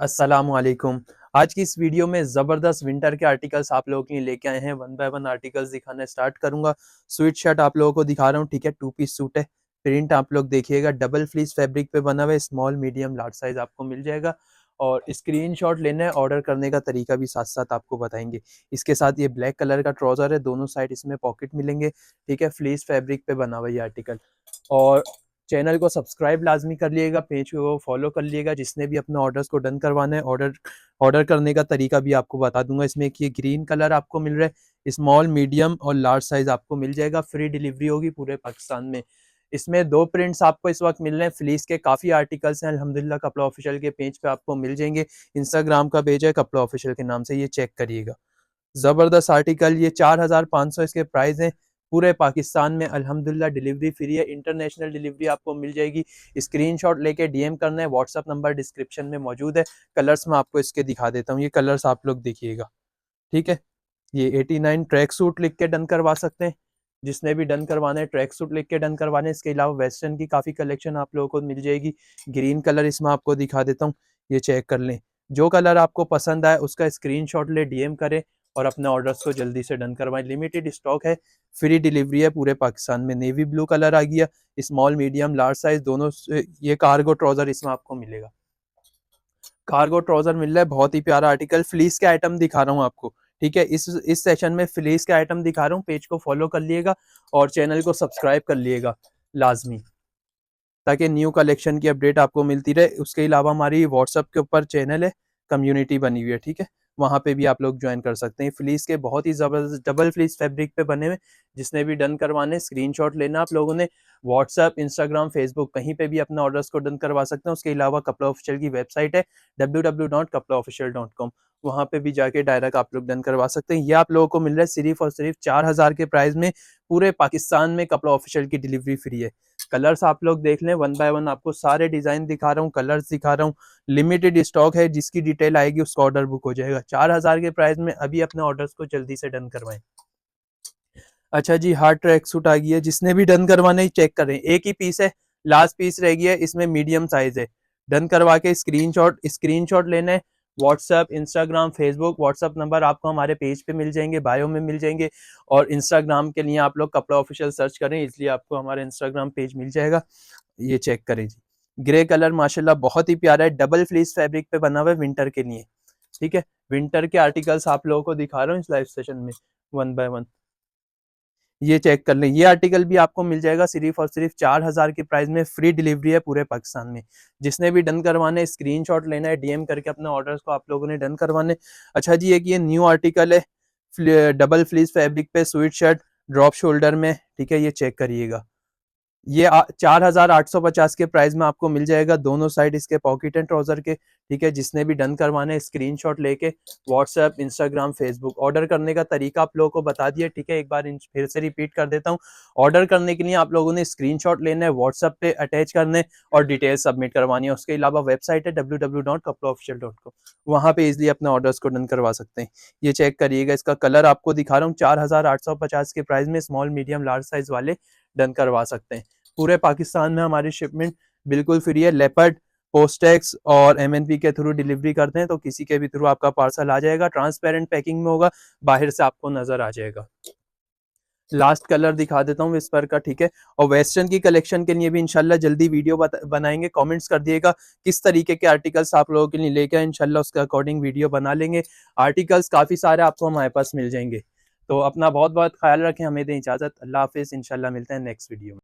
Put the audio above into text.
अस्सलामुअलैकुम। आज की इस वीडियो में ज़बरदस्त विंटर के आर्टिकल्स आप लोगों के लिए लेके आए हैं। वन बाय वन आर्टिकल्स दिखाना स्टार्ट करूँगा। स्वेट शर्ट आप लोगों को दिखा रहा हूँ, ठीक है। 2 पीस सूट है। प्रिंट आप लोग देखिएगा, डबल फ्लीस फैब्रिक पे बना हुआ है। स्मॉल, मीडियम, लार्ज साइज़ आपको मिल जाएगा और स्क्रीनशॉट लेना है। ऑर्डर करने का तरीका भी साथ-साथ आपको बताएँगे। इसके साथ ये ब्लैक कलर का ट्राउज़र है, दोनों साइड इसमें पॉकेट मिलेंगे, ठीक है। फ्लीस फैब्रिक पे बना हुआ ये आर्टिकल। और चैनल को सब्सक्राइब लाज़मी कर लिएगा, पेज को फॉलो कर लिएगा। जिसने भी अपने ऑर्डर्स को डन करवाना है, ऑर्डर ऑर्डर करने का तरीका भी आपको बता दूँगा। इसमें एक ये ग्रीन कलर आपको मिल रहा है, स्मॉल, मीडियम और लार्ज साइज़ आपको मिल जाएगा। फ्री डिलीवरी होगी पूरे पाकिस्तान में। इसमें 2 प्रिंट्स आपको इस वक़्त मिल रहे हैं। फ्लीस के काफ़ी आर्टिकल्स हैं अल्हम्दुलिल्लाह। कपड़ा ऑफिशियल के पेज पे आपको मिल जाएँगे। इंस्टाग्राम का पेज है कपड़ा ऑफिशियल के नाम से, ये चेक करिएगा। ज़बरदस्त आर्टिकल, ये 4500 इसके प्राइस हैं। पूरे पाकिस्तान में अल्हम्दुलिल्लाह डिलीवरी फ्री है। इंटरनेशनल डिलीवरी आपको मिल जाएगी। स्क्रीनशॉट लेके डीएम करना है। व्हाट्सएप नंबर डिस्क्रिप्शन में मौजूद है। कलर्स मैं आपको इसके दिखा देता हूँ। ये कलर्स आप लोग देखिएगा, ठीक है। ये 89 ट्रैक सूट लिख के डन करवा सकते हैं। जिसने भी डन करवाना है ट्रैक सूट लिख के डन करवाने। इसके अलावा वेस्टर्न की काफ़ी कलेक्शन आप लोगों को मिल जाएगी। ग्रीन कलर इसमें आपको दिखा देता हूँ, ये चेक कर लें। जो कलर आपको पसंद आए उसका स्क्रीनशॉट ले, डीएम करें और अपने ऑर्डर्स को जल्दी से डन करवाएं। लिमिटेड स्टॉक है, फ्री डिलीवरी है पूरे पाकिस्तान में। नेवी ब्लू कलर आ गया, स्मॉल, मीडियम, लार्ज साइज दोनों ये कार्गो ट्राउजर इसमें आपको मिलेगा। कार्गो ट्राउजर मिल रहा है, बहुत ही प्यारा आर्टिकल। फ्लीस के आइटम दिखा रहा हूँ आपको, ठीक है। इस सेशन में फ्लीस के आइटम दिखा रहा हूँ। पेज को फॉलो कर लिएगा और चैनल को सब्सक्राइब कर लिएगा लाजमी, ताकि न्यू कलेक्शन की अपडेट आपको मिलती रहे। उसके अलावा हमारी व्हाट्सएप के ऊपर चैनल है, कम्युनिटी बनी हुई है, ठीक है। वहाँ पे भी आप लोग ज्वाइन कर सकते हैं। फ्लीस के बहुत ही ज़बरदस्त डबल फ्लीस फैब्रिक पे बने हुए। जिसने भी डन करवाने स्क्रीनशॉट लेना आप लोगों ने। व्हाट्सएप, इंस्टाग्राम, फेसबुक कहीं पे भी अपने ऑर्डर्स को डन करवा सकते हैं। उसके अलावा कपड़ा ऑफिशियल की वेबसाइट है www.kaplaofficial.com, वहाँ पे भी जाके डायरेक्ट आप लोग डन करवा सकते हैं। ये आप लोगों को मिल रहा है सिर्फ और सिर्फ 4000 के प्राइस में। पूरे पाकिस्तान में कपड़ा ऑफिशियल की डिलीवरी फ्री है। कलर्स आप लोग देख लें, वन बाय वन आपको सारे डिजाइन दिखा रहा हूँ, कलर्स दिखा रहा हूँ। लिमिटेड स्टॉक है, जिसकी डिटेल आएगी उसका ऑर्डर बुक हो जाएगा। 4000 के प्राइस में अभी अपने ऑर्डर्स को जल्दी से डन करवाएं। अच्छा जी, हार्ड ट्रैक सूट आ गई है। जिसने भी डन करवाना ही चेक करें, एक ही पीस है, लास्ट पीस रह गया है। इसमें मीडियम साइज है। डन करवा के स्क्रीनशॉट लेना है। WhatsApp, Instagram, Facebook, WhatsApp number आपको हमारे पेज पे मिल जाएंगे, बायो में मिल जाएंगे। और इंस्टाग्राम के लिए आप लोग कपड़ा ऑफिशियल सर्च करें, इसलिए आपको हमारा इंस्टाग्राम पेज मिल जाएगा। ये चेक करें जी, ग्रे कलर माशाल्लाह बहुत ही प्यारा है। डबल फ्लीस फैब्रिक पे बना हुआ है विंटर के लिए, ठीक है। विंटर के आर्टिकल्स आप लोगों को दिखा रहा हूँ इस लाइव सेशन में वन बाय वन। ये चेक कर लें, ये आर्टिकल भी आपको मिल जाएगा सिर्फ और सिर्फ 4000 की प्राइस में। फ्री डिलीवरी है पूरे पाकिस्तान में। जिसने भी डन करवाने स्क्रीनशॉट लेना है, डीएम करके अपने ऑर्डर्स को आप लोगों ने डन करवाने। अच्छा जी, एक ये न्यू आर्टिकल है, डबल फ्लीस फैब्रिक पे स्वेट शर्ट ड्रॉप शोल्डर में, ठीक है। ये चेक करिएगा, ये 4850 के प्राइस में आपको मिल जाएगा। दोनों साइड इसके पॉकेट एंड ट्राउजर के, ठीक है। जिसने भी डन करवाने स्क्रीनशॉट लेके व्हाट्सएप, इंस्टाग्राम, फेसबुक। ऑर्डर करने का तरीका आप लोगों को बता दिया, ठीक है। एक बार फिर से रिपीट कर देता हूँ। ऑर्डर करने के लिए आप लोगों ने स्क्रीनशॉट लेना है, व्हाट्सएप पे अटैच करने और डिटेल सबमिट करवानी है। उसके अलावा वेबसाइट है www.kaplaofficial.com, वहाँ पे इजिली अपने ऑर्डर्स को डन करवा सकते हैं। ये चेक करिएगा, इसका कलर आपको दिखा रहा हूँ। 4850 के प्राइस में स्मॉल, मीडियम, लार्ज साइज वाले डन करवा सकते हैं। पूरे पाकिस्तान में हमारी शिपमेंट बिल्कुल फ्री है। लेपर्ड, पोस्टेक्स और एमएनपी के थ्रू डिलीवरी करते हैं, तो किसी के भी थ्रू आपका पार्सल आ जाएगा। ट्रांसपेरेंट पैकिंग में होगा, बाहर से आपको नजर आ जाएगा। लास्ट कलर दिखा देता हूँ विस्पर का, ठीक है। और वेस्टर्न की कलेक्शन के लिए भी इंशाल्लाह जल्दी वीडियो बनाएंगे। कमेंट्स कर दिएगा किस तरीके के आर्टिकल्स आप लोगों के लिए लेके आए, इंशाल्लाह उसके अकॉर्डिंग वीडियो बना लेंगे। आर्टिकल्स काफ़ी सारे आपको हमारे पास मिल जाएंगे। तो अपना बहुत बहुत ख्याल रखें, हमें दें इजाज़त। अल्लाह हाफिज़, इंशाल्लाह मिलते हैं नेक्स्ट वीडियो में।